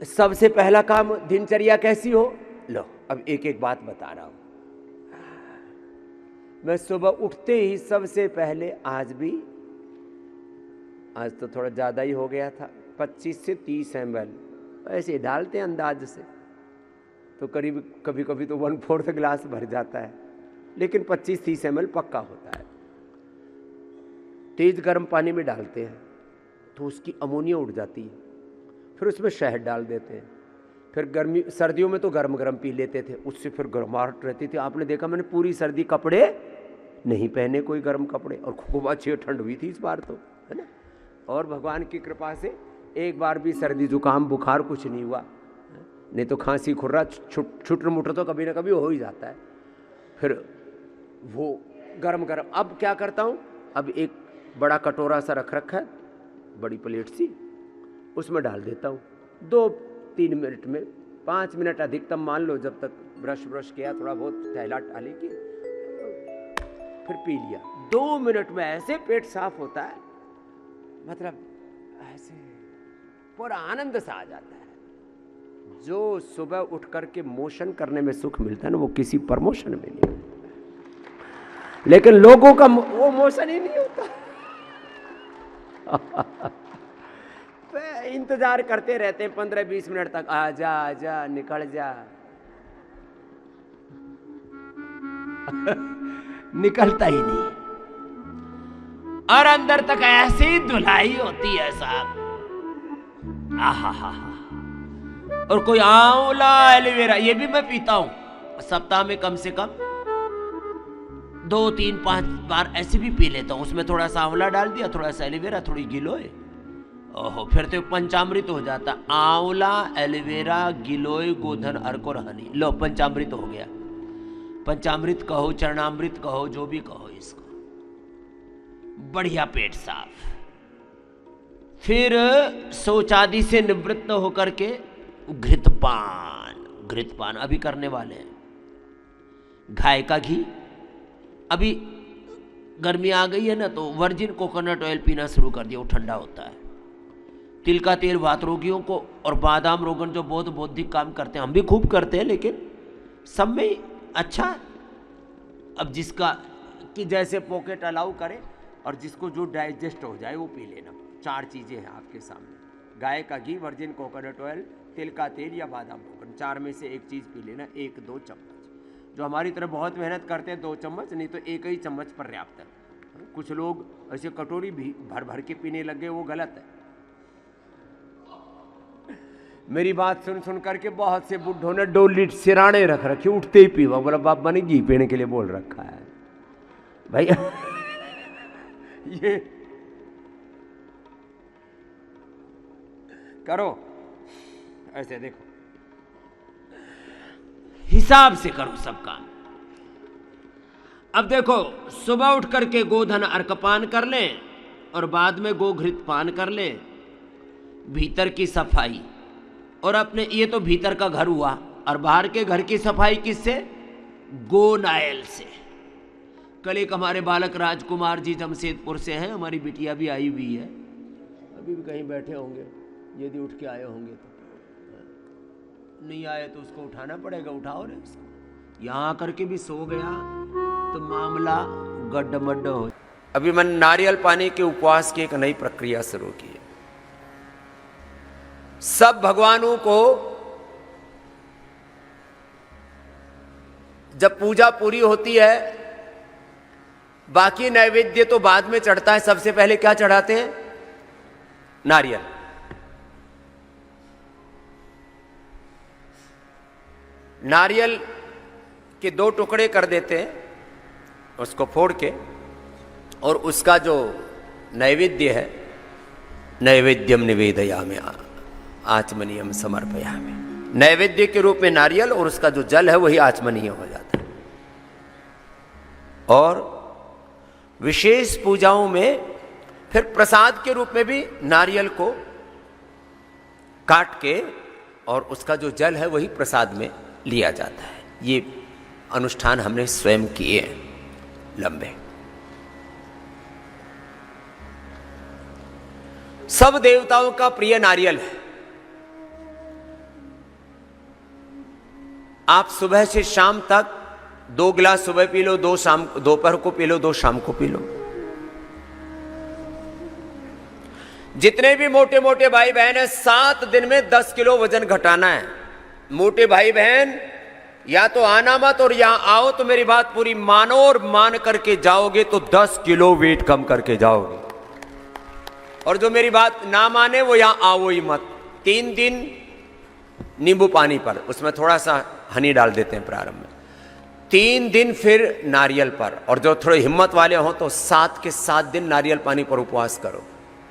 सबसे पहला काम दिनचर्या कैसी हो? लो अब एक एक बात बता रहा हूं। मैं सुबह उठते ही सबसे पहले आज तो थोड़ा ज़्यादा ही हो गया था, 25 से 30 ml ऐसे डालते हैं अंदाज से, तो करीब कभी कभी तो 1/4 गिलास भर जाता है, लेकिन 25-30 ml पक्का होता है। तेज गर्म पानी में डालते हैं तो उसकी अमोनिया उड़ जाती है, फिर उसमें शहद डाल देते हैं, फिर सर्दियों में तो गर्म गर्म पी लेते थे, उससे फिर गर्माहट रहती थी। आपने देखा मैंने पूरी सर्दी कपड़े नहीं पहने, कोई गर्म कपड़े, और खूब अच्छी ठंड हुई थी इस बार तो, है ना। और भगवान की कृपा से एक बार भी सर्दी जुकाम बुखार कुछ नहीं हुआ, नहीं तो खांसी खुर्रा छुटर मुटर तो कभी ना कभी हो ही जाता है। फिर वो गरम गरम, अब क्या करता हूँ, अब एक बड़ा कटोरा सा रखा है, बड़ी प्लेट सी, उसमें डाल देता हूँ 2-3 मिनट में, 5 मिनट अधिकतम मान लो, जब तक ब्रश किया, थोड़ा बहुत टहला टाली की, फिर पी लिया। 2 मिनट में ऐसे पेट साफ होता है, मतलब ऐसे पूरा आनंद सा आ जाता है। जो सुबह उठ करके मोशन करने में सुख मिलता है ना, वो किसी प्रमोशन में नहीं, लेकिन लोगों का वो मोशन ही नहीं होता। इंतजार करते रहते हैं 15-20 मिनट तक, आजा आजा निकल जा। निकलता ही नहीं, और अंदर तक ऐसी धुलाई होती है साहब, आहा। और कोई आंवला एलोवेरा, ये भी मैं पीता हूं, सप्ताह में कम से कम 2-3-5 बार ऐसे भी पी लेता हूं। उसमें थोड़ा सा आंवला डाल दिया, थोड़ा सा एलोवेरा, थोड़ी गिलोय, ओहो, फिर तो पंचामृत हो जाता। आंवला, एलोवेरा, गिलोय, गोधन, अर्क और हनी, लो पंचामृत हो गया। पंचामृत कहो, चरणामृत कहो, जो भी कहो इसको, बढ़िया पेट साफ। फिर शौच आदि से निवृत्त होकर के घृतपान अभी करने वाले हैं। गाय का घी, अभी गर्मी आ गई है ना, तो वर्जिन कोकोनट ऑयल पीना शुरू कर दिया, वो ठंडा होता है। तिल का तेल वात रोगियों को, और बादाम रोगन जो बहुत बौद्धिक काम करते हैं, हम भी खूब करते हैं, लेकिन सब में अच्छा। अब जिसका कि जैसे पॉकेट अलाउ करे और जिसको जो डाइजेस्ट हो जाए वो पी लेना। 4 चीज़ें हैं आपके सामने, गाय का घी, वर्जिन कोकोनट ऑयल, तिल का तेल या बादाम रोगन, 4 में से एक चीज़ पी लेना, 1-2 चम्मच। जो हमारी तरह बहुत मेहनत करते हैं 2 चम्मच, नहीं तो 1 ही चम्मच पर्याप्त है। कुछ लोग ऐसे कटोरी भी भर भर के पीने लगे, वो गलत है। मेरी बात सुन करके बहुत से बुढ़ों ने डोली सिराने रख रखी, उठते ही पीवा, बोला बाबा ने घी पीने के लिए बोल रखा है भैया। ये करो, ऐसे देखो, हिसाब से करो सब काम। अब देखो, सुबह उठ करके गोधन अर्कपान कर लें और बाद में गोघृत पान कर लें। भीतर की सफाई, और अपने, ये तो भीतर का घर हुआ, और बाहर के घर की सफाई किससे? गोनायल से। कल एक हमारे बालक राजकुमार जी जमशेदपुर से हैं, हमारी बिटिया भी आई हुई है, अभी भी कहीं बैठे होंगे, यदि उठ के आए होंगे तो, नहीं आए तो उसको उठाना पड़ेगा, उठाओ रे उसको। यहाँ आकर के भी सो गया तो मामला गड्ढमड्ढ हो। अभी मैंने नारियल पानी के उपवास की एक नई प्रक्रिया शुरू की है। सब भगवानों को जब पूजा पूरी होती है, बाकी नैवेद्य तो बाद में चढ़ता है, सबसे पहले क्या चढ़ाते हैं? नारियल। नारियल के 2 टुकड़े कर देते हैं, उसको फोड़ के, और उसका जो नैवेद्य है, नैवेद्यम निवेदयामि आचमनीयम समर्पयामि, नैवेद्य के रूप में नारियल, और उसका जो जल है वही आचमनीय हो जाता है। और विशेष पूजाओं में फिर प्रसाद के रूप में भी नारियल को काट के, और उसका जो जल है वही प्रसाद में लिया जाता है। ये अनुष्ठान हमने स्वयं किए हैं लंबे। सब देवताओं का प्रिय नारियल है, आप सुबह से शाम तक 2 गिलास सुबह पी लो, 2 शाम, दोपहर को पी लो, 2 शाम को पी लो। जितने भी मोटे मोटे भाई बहन है, 7 दिन में 10 किलो वजन घटाना है। मोटे भाई बहन या तो आना मत, और यहां आओ तो मेरी बात पूरी मानो, और मान करके जाओगे तो 10 किलो वेट कम करके जाओगे। और जो मेरी बात ना माने वो यहां आओ ही मत। 3 दिन नींबू पानी पर, उसमें थोड़ा सा हनी डाल देते हैं प्रारंभ में। 3 दिन फिर नारियल पर, और जो थोड़े हिम्मत वाले हो तो 7 के 7 दिन नारियल पानी पर उपवास करो।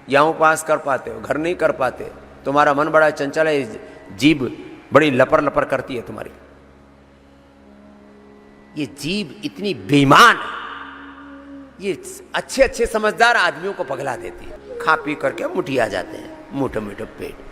यहाँ उपवास कर पाते हो, घर नहीं कर पाते, तुम्हारा मन बड़ा चंचल है, जीभ बड़ी लपर लपर करती है तुम्हारी। ये जीभ इतनी बेईमान है, ये अच्छे अच्छे समझदार आदमियों को पगला देती है। खा पी करके मुठिया जाते हैं, मोटे मोटे पेट।